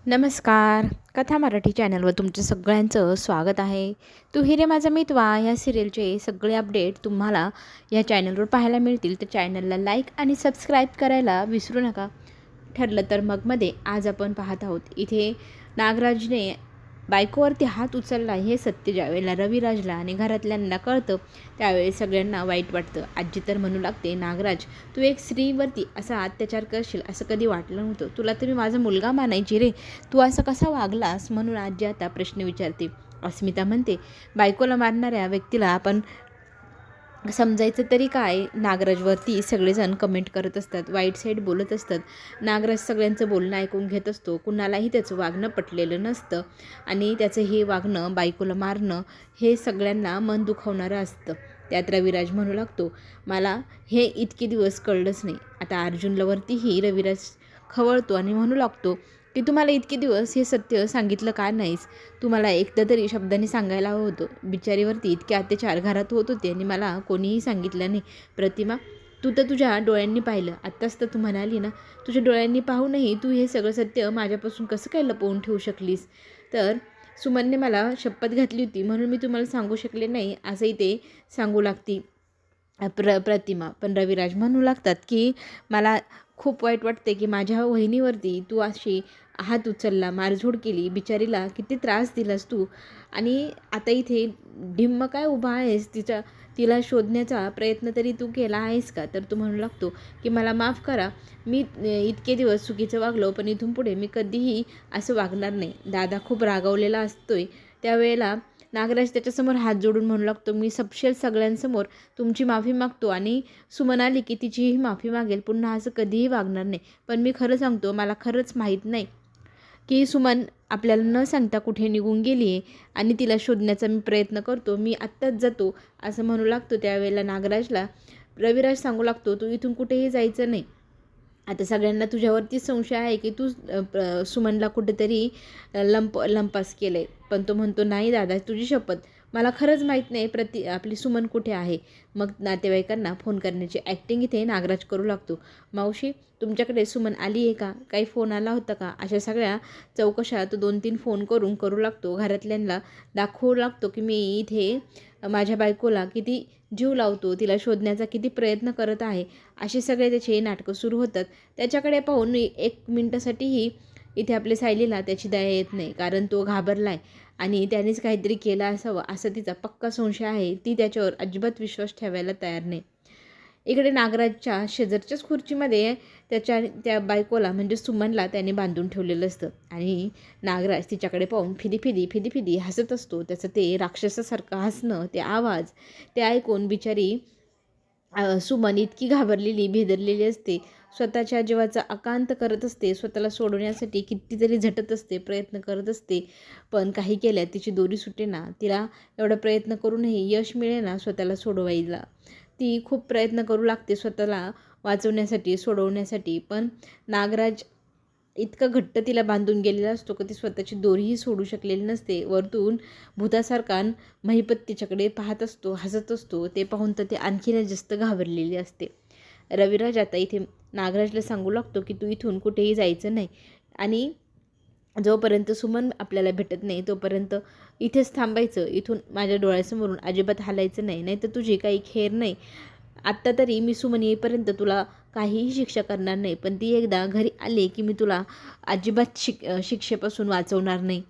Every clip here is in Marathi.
नमस्कार. कथा मराठी चॅनलवर तुमचं सगळ्यांचं स्वागत आहे. तू ही रे माझा मितवा या सिरियलचे सगळे अपडेट तुम्हाला या चॅनलवर पाहायला मिळतील. तर चॅनलला लाईक आणि सबस्क्राईब करायला विसरू नका. ठरलं तर मगमध्ये आज आपण पाहत आहोत. इथे नागराजने बायकोवरती हात उचलला हे सत्य ज्यावेळेला रविराजला आणि घरातल्यांना कळतं त्यावेळेस सगळ्यांना वाईट वाटतं. आजी तर म्हणू लागते, नागराज तू एक स्त्रीवरती असा अत्याचार करशील असं कधी वाटलं नव्हतं. तुला तर मी माझा मुलगा मानायची रे, तू असं कसा वागलास? म्हणून आजी आता प्रश्न विचारते. अस्मिता म्हणते, बायकोला मारणाऱ्या व्यक्तीला आपण समजायचं तरी काय? नागराजवरती सगळेजण कमेंट करत असतात, वाईट साईड बोलत असतात. नागराज सगळ्यांचं बोलणं ऐकून घेत असतो. कुणालाही त्याचं वागणं पटलेलं नसतं आणि त्याचं हे वागणं, बायकोला मारणं हे सगळ्यांना मन दुखावणारं असतं. त्यात रविराज म्हणू लागतो, मला हे इतके दिवस कळलंच नाही. आता अर्जुनलावरतीही रविराज खवळतो आणि म्हणू लागतो की तुम्हाला इतके दिवस हे सत्य सांगितलं का नाहीस? तुम्हाला एकदा तरी शब्दांनी सांगायला हवं होतं. बिचारीवरती इतके अत्याचार घरात होत होते आणि मला कोणीही सांगितलं नाही. प्रतिमा, तू तर तुझ्या डोळ्यांनी पाहिलं. आत्ताच तर तू म्हणाली ना, तुझ्या डोळ्यांनी पाहूनही तू हे सगळं सत्य माझ्यापासून कसं काय लपवून ठेवू शकलीस? तर सुमनने मला शपथ घातली होती म्हणून मी तुम्हाला सांगू शकले नाही असंही ते सांगू लागती प्रतिमा. पण रविराज म्हणू लागतात की मला खूप वाईट वाटते की माझ्या वहिनीवरती तू अशी हात उचलला, मारझोड केली, बिचारीला किती त्रास दिलास तू. आणि आता इथे ढिम्म काय उभा आहेस? तिला शोधण्याचा प्रयत्न तरी तू केला आहेस का? तर तू म्हणू लागतो की मला माफ करा, मी इतके दिवस चुकीचं वागलो, पण इथून पुढे मी कधीही असं वागणार नाही. दादा खूप रागावलेला असतोय त्यावेळेला नागराज त्याच्यासमोर हात जोडून म्हणू लागतो, मी सपशेल सगळ्यांसमोर तुमची माफी मागतो आणि सुमन आली की तिचीही माफी मागेल. पुन्हा असं कधीही वागणार नाही. पण मी खरं सांगतो, मला खरंच माहीत नाही की सुमन आपल्याला न सांगता कुठे निघून गेली आहे आणि तिला शोधण्याचा मी प्रयत्न करतो. मी आत्ताच जातो असं म्हणू लागतो. त्यावेळेला नागराजला रविराज सांगू लागतो, तू इथून कुठेही जायचं नाही. आता सगळ्यांना तुझ्यावरतीच संशय आहे की तू सुमनला कुठेतरी लंपास केलं आहे. पण तो म्हणतो, नाही दादा, तुझी शपथ, मला खरंच माहीत नाही आपली सुमन कुठे आहे. मग नातेवाईकांना फोन करण्याची ॲक्टिंग इथे नागराज करू लागतो. मावशी, तुमच्याकडे सुमन आली आहे का? काही फोन आला होता का? अशा सगळ्या चौकशा तो 2-3 फोन करू लागतो. घरातल्यांना दाखवू लागतो की मी इथे माझ्या बायकोला किती जीव लावतो, तिला शोधण्याचा किती प्रयत्न करत आहे. असे सगळे त्याचे नाटकं सुरू होतात. त्याच्याकडे पाहून 1 मिनटासाठीही इथे आपल्या सायलीला त्याची दया येत नाही. कारण तो घाबरला आहे आणि त्यानेच काहीतरी केलं असावं असा तिचा पक्का संशय आहे. ती त्याच्यावर अजिबात विश्वास ठेवायला तयार नाही. इकडे नागराजच्या शेजारच्याच खुर्चीमध्ये त्या बायकोला म्हणजे सुमनला त्याने बांधून ठेवलेलं असतं आणि नागराज तिच्याकडे पाहून फिदी हसत असतो. त्याचं ते राक्षसासारखं हसणं, ते आवाज, ते ऐकून बिचारी सुमन इतकी घाबरलेली, भेदरलेली असते. स्वतःच्या जीवाचा आकांत करत असते. स्वतःला सोडवण्यासाठी कितीतरी झटत असते, प्रयत्न करत असते. पण काही केल्या तिची दोरी सुटेना. तिला एवढा प्रयत्न करूनही यश मिळेना स्वतःला सोडवायला. ती खूप प्रयत्न करू लागते स्वतःला वाचवण्यासाठी, सोडवण्यासाठी. पण नागराज इतकं घट्ट तिला बांधून गेलेला असतो की ती स्वतःची दोरीही सोडू शकलेली नसते. वरतून भूतासारखा महिपत तिच्याकडे पाहत असतो, हसत असतो. ते पाहून तर ते आणखीनच जास्त घाबरलेली असते. रविराज आता इथे नागराजला सांगू लागतो की तू इथून कुठेही जायचं नाही आणि जोपर्यंत सुमन आपल्याला भेटत नाही तोपर्यंत इथेच थांबायचं. इथून माझ्या डोळ्यासमोरून अजिबात हालायचं नाही, नाही तर तुझी काही खेर नाही. आत्ता तरी मी सुमन येईपर्यंत तुला काहीही शिक्षा करणार नाही, पण ती एकदा घरी आली की मी तुला अजिबात शिक्षेपासून वाचवणार नाही.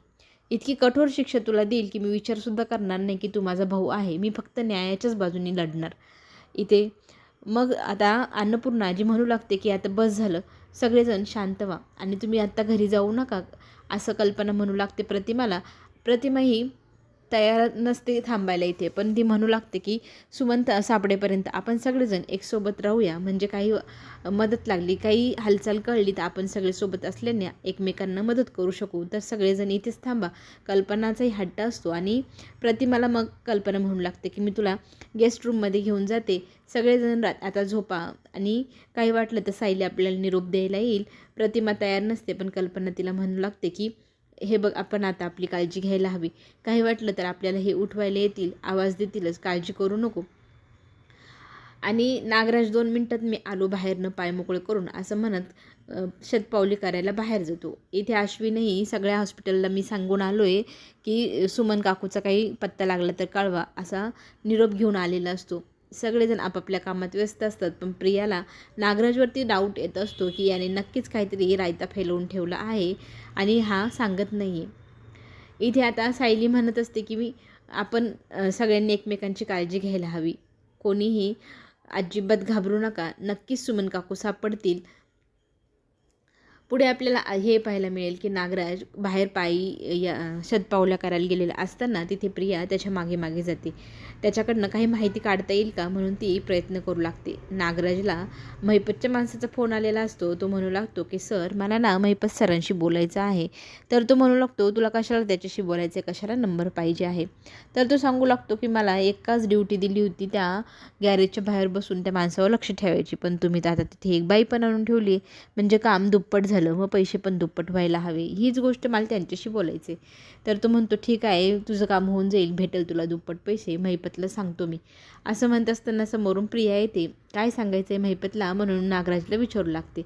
इतकी कठोर शिक्षा तुला देईल की मी विचारसुद्धा करणार नाही की तू माझा भाऊ आहे. मी फक्त न्यायाच्याच बाजूने लढणार. इथे मग आता अन्नपूर्णाजी म्हणू लागते की आता बस झालं, सगळेजण शांत व्हा आणि तुम्ही आत्ता घरी जाऊ नका, असं कल्पना म्हणू लागते प्रतिमाला. प्रतिमा ही तयार नसते थांबायला इथे, पण ती म्हणू लागते की सुमंत सापडेपर्यंत आपण सगळेजण एक सोबत राहूया. म्हणजे काही मदत लागली, काही हालचाल कळली तर आपण सगळे सोबत असल्याने एकमेकांना मदत करू शकू. तर सगळेजण इथेच थांबा. कल्पनाचाही हट्ट असतो आणि प्रतिमाला मग कल्पना म्हणू लागते की मी तुला गेस्ट रूममध्ये घेऊन जाते, सगळेजण आता झोपा आणि काही वाटलं तर सायली आपल्याला निरोप द्यायला येईल. प्रतिमा तयार नसते, पण कल्पना तिला म्हणू लागते की हे बघ, आपण आता आपली काळजी घ्यायला हवी. काही वाटलं तर आपल्याला हे उठवायला येतील, आवाज देतीलच, काळजी करू नको. आणि नागराज 2 मिनिटात मी आलो बाहेरनं पाय मोकळे करून असं म्हणत शतपावली करायला बाहेर जातो. इथे अश्विनही सगळ्या हॉस्पिटलला मी सांगून आलो आहे की सुमन काकूचा काही पत्ता लागला तर कळवा, असा निरोप घेऊन आलेला असतो. सगळेजण आपापल्या कामात व्यस्त असतात, पण प्रियाला नागराजवरती डाऊट येत असतो की याने नक्कीच काहीतरी रायता फैलवून ठेवला आहे आणि हा सांगत नाही आहे. इथे आता सायली म्हणत असते की आपण सगळ्यांनी एकमेकांची काळजी घ्यायला हवी. कोणीही अजिबात घाबरू नका, नक्कीच सुमन काकू सापडतील. पुढे आपल्याला हे पाहायला मिळेल की नागराज बाहेर पायी शतपावल्या करायला गेलेला असताना तिथे प्रिया त्याच्या मागे मागे जाते. त्याच्याकडनं काही माहिती काढता येईल का म्हणून ती प्रयत्न करू लागते. नागराजला महिपतच्या माणसाचा फोन आलेला असतो. तो म्हणू लागतो की सर, मला ना महिपत सरांशी बोलायचं आहे. तर तो म्हणू लागतो, तुला कशाला त्याच्याशी बोलायचं आहे, कशाला नंबर पाहिजे आहे. तर तो सांगू लागतो की मला एकाच ड्युटी दिली होती त्या गॅरेजच्या बाहेर बसून त्या माणसावर लक्ष ठेवायची, पण तुम्ही तर आता तिथे एक बाई पण आणून ठेवली, म्हणजे काम दुप्पट झालं, मग पैसे पण दुप्पट व्हायला हवे. हीच गोष्ट मला त्यांच्याशी बोलायचे. तर तो म्हणतो ठीक आहे, तुझं काम होऊन जाईल, भेटेल तुला दुप्पट पैसे, महिपतला सांगतो मी. असं म्हणत असताना समोरून प्रिया येते. काय सांगायचं आहे महिपतला म्हणून नागराजला विचारू लागते.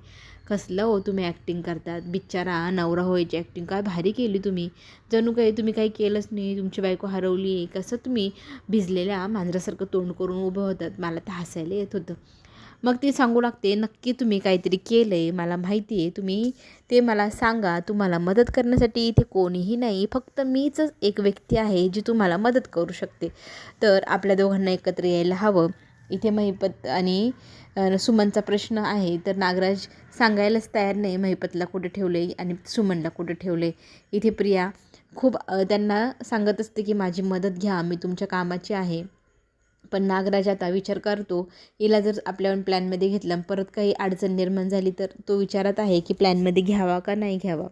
कसलं हो तुम्ही ॲक्टिंग करतात, बिचारा नवरा होयची ॲक्टिंग काय भारी केली तुम्ही, जणू काही तुम्ही काही केलंच नाही, तुमची बायको हरवली आहे, कसं तुम्ही भिजलेल्या मांजरासारखं तोंड करून उभं होतात. मला तर हसायला येत होतं. मग ती सांगू लागते, नक्की तुम्ही काहीतरी केलं आहे, मला माहिती आहे, तुम्ही ते मला सांगा. तुम्हाला मदत करण्यासाठी इथे कोणीही नाही, फक्त मीच एक व्यक्ती आहे जी तुम्हाला मदत करू शकते. तर आपल्या दोघांना एकत्र यायला हवं. इथे महिपत आणि सुमनचा प्रश्न आहे. तर नागराज सांगायलाच तयार नाही महिपतला कुठे ठेवले आणि सुमनला कुठे ठेवले. इथे प्रिया खूप त्यांना सांगत असते की माझी मदत घ्या, मी तुमच्या कामाची आहे. पण नागराज आता विचार करतो, हिला जर आपल्या प्लॅनमध्ये घेतलं परत काही अडचण निर्माण झाली तर तो विचारत आहे की प्लॅनमध्ये घ्यावा का नाही घ्यावा.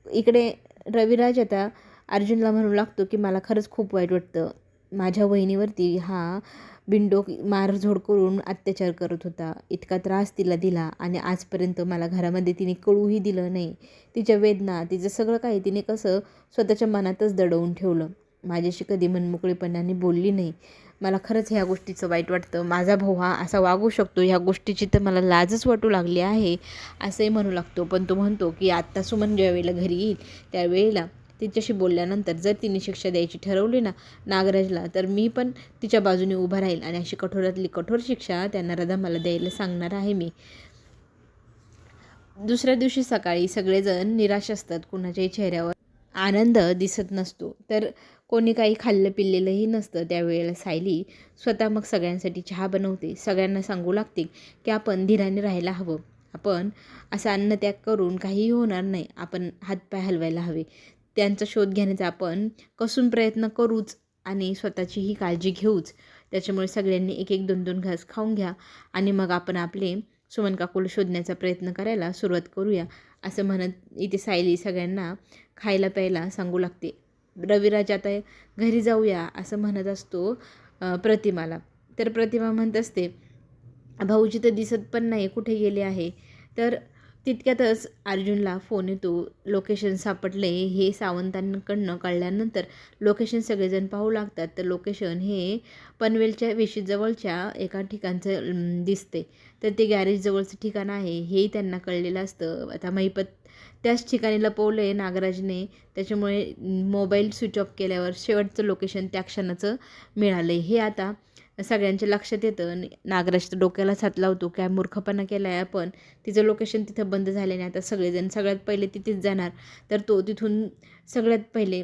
इकडे रविराज आता अर्जुनला म्हणू लागतो की मला खरंच खूप वाईट वाटतं, माझ्या वहिनीवरती हा बिनडोक मारझोड करून अत्याचार करत होता, इतका त्रास तिला दिला आणि आजपर्यंत मला घरामध्ये तिने कळूही दिलं नाही. तिच्या वेदना, तिचं सगळं काही तिने कसं स्वतःच्या मनातच दडवून ठेवलं, माझ्याशी कधी मनमोकळेपणाने बोलली नाही. मला खरंच ह्या गोष्टीचं वाईट वाटतं, माझा भाऊ हा असा वागू शकतो, ह्या गोष्टीची तर मला लाजच वाटू लागली आहे, असंही म्हणू लागतो. पण तो म्हणतो की आत्ता सुमन ज्या वेळेला घरी येईल त्यावेळेला तिच्याशी बोलल्यानंतर जर तिने शिक्षा द्यायची ठरवली ना नागराजला, तर मी पण तिच्या बाजूने उभा राहील आणि अशी कठोरातली कठोर शिक्षा त्या नराधमाला द्यायला सांगणार आहे मी. दुसऱ्या दिवशी सकाळी सगळेजण निराश असतात, कुणाच्याही चेहऱ्यावर आनंद दिसत नसतो. तर कोणी काही खाल्लं पिल्लेलंही नसतं. त्यावेळेला सायली स्वतः मग सगळ्यांसाठी चहा बनवते. सगळ्यांना सांगू लागते की आपण धीराने राहायला हवं, आपण असा अन्नत्याग करून काहीही होणार नाही, आपण हातपाय हलवायला हवे, त्यांचा शोध घेण्याचा आपण कसून प्रयत्न करूच आणि स्वतःचीही काळजी घेऊच. त्याच्यामुळे सगळ्यांनी एक एक 2-2 घास खाऊन घ्या आणि मग आपण आपले सुमन काकूला शोधण्याचा प्रयत्न करायला सुरुवात करूया, असं म्हणत इथे सायली सगळ्यांना खायला प्यायला सांगू लागते. रविराज आता घरी जाऊया असं म्हणत असतो प्रतिमाला. तर प्रतिमा म्हणत असते, भाऊजी तर दिसत पण नाही, कुठे गेले आहे. तर तितक्यातच अर्जुनला फोन येतो. लोकेशन सापडले हे सावंतांकडनं कळल्यानंतर लोकेशन सगळेजण पाहू लागतात. तर लोकेशन हे पनवेलच्या वेशीजवळच्या एका ठिकाणचं दिसते. तर ते गॅरेजजवळचं ठिकाण आहे हेही त्यांना कळलेलं असतं. आता महिपत त्याच ठिकाणी लपवलं आहे नागराजने, त्याच्यामुळे मोबाईल स्विच ऑफ केल्यावर शेवटचं लोकेशन त्या क्षणाचं मिळालं आहे हे आता सगळ्यांच्या लक्षात येतं. नागराज तर डोक्यालाच हात लावतो, काय मूर्खपणा केला आहे आपण, तिचं लोकेशन तिथं बंद झाल्याने आता सगळेजण सगळ्यात पहिले तिथेच जाणार. तर तो तिथून सगळ्यात पहिले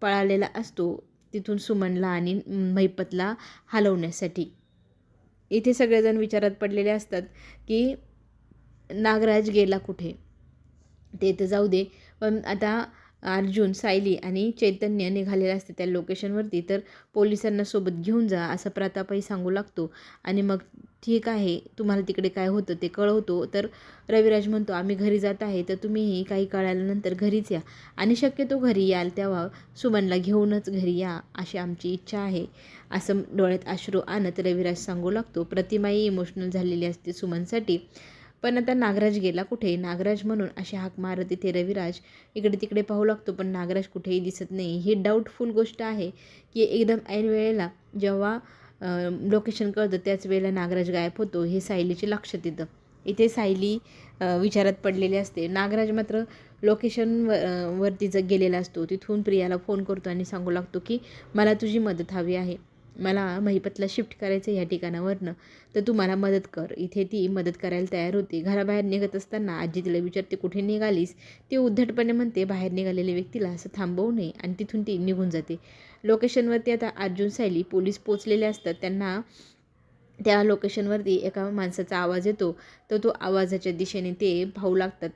पळालेला असतो, तिथून सुमनला आणि महिपतला हलवण्यासाठी. इथे सगळेजण विचारात पडलेले असतात की नागराज गेला कुठे. ते तर जाऊ दे, पण आता अर्जुन, सायली आणि चैतन्य निघालेले असते त्या लोकेशनवरती. तर पोलिसांना सोबत घेऊन जा असं प्रतापही सांगू लागतो. आणि मग ठीक आहे, तुम्हाला तिकडे काय होतं ते कळवतो. तर रविराज म्हणतो, आम्ही घरी जात आहे, तर तुम्हीही काही कळाल्यानंतर घरीच या आणि शक्यतो घरी याल तेव्हा सुमनला घेऊनच घरी या, अशी आमची इच्छा आहे, असं डोळ्यात अश्रू आणत रविराज सांगू लागतो. प्रतिमाही इमोशनल झालेली असते सुमनसाठी. पण आता नागराज गेला कुठे, नागराज म्हणून अशी हाक मारत इथे रविराज इकडे तिकडे पाहू लागतो, पण नागराज कुठेही दिसत नाही. ही डाऊटफुल गोष्ट आहे की एकदम ऐन वेळेला जेव्हा लोकेशन कळतं त्याच वेळेला नागराज गायब होतो, हे सायलीचे लक्षात येतं. इथे सायली विचारात पडलेली असते. नागराज मात्र वरती गेलेला असतो. तिथून प्रियाला फोन करतो आणि सांगू लागतो की मला तुझी मदत हवी आहे. मला महिपतला शिफ्ट करायचं ह्या ठिकाणावरनं, तर तू मला मदत कर. इथे ती मदत करायला तयार होती. घराबाहेर निघत असताना आजी तिला विचारते, कुठे निघालीस? ती उद्धटपणे म्हणते, बाहेर निघालेल्या व्यक्तीला असं थांबवू नये, आणि तिथून ती निघून जाते. लोकेशनवरती आता अर्जुन, सायली, पोलीस पोचलेले असतात. त्यांना त्या लोकेशनवरती एका माणसाचा आवाज येतो, तर तो आवाजाच्या दिशेने ते धावू लागतात.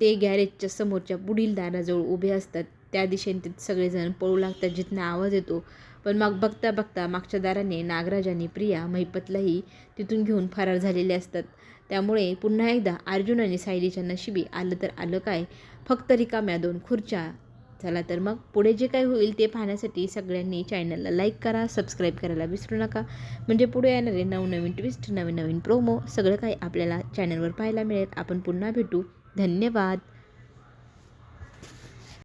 ते गॅरेजच्या समोरच्या पुढील दाराजवळ उभे असतात. त्या दिशेने ते सगळेजण पळू लागतात जिथनं आवाज येतो. पण मग बघता बघता मागच्या दाराने नागराज आणि प्रिया महिपतलाही तिथून घेऊन फरार झालेले असतात. त्यामुळे पुन्हा एकदा अर्जुन आणि सायलीच्या नशिबी आलं तर आलं काय, फक्त रिकाम्या 2 खुर्च्या. चला तर मग पुढे जे काही होईल ते पाहण्यासाठी सगळ्यांनी चॅनलला लाईक करा, सबस्क्राईब करायला विसरू नका. म्हणजे पुढे येणारे नवनवीन ट्विस्ट, नवीन नवीन प्रोमो सगळं काही आपल्याला चॅनलवर पाहायला मिळेल. आपण पुन्हा भेटू. धन्यवाद.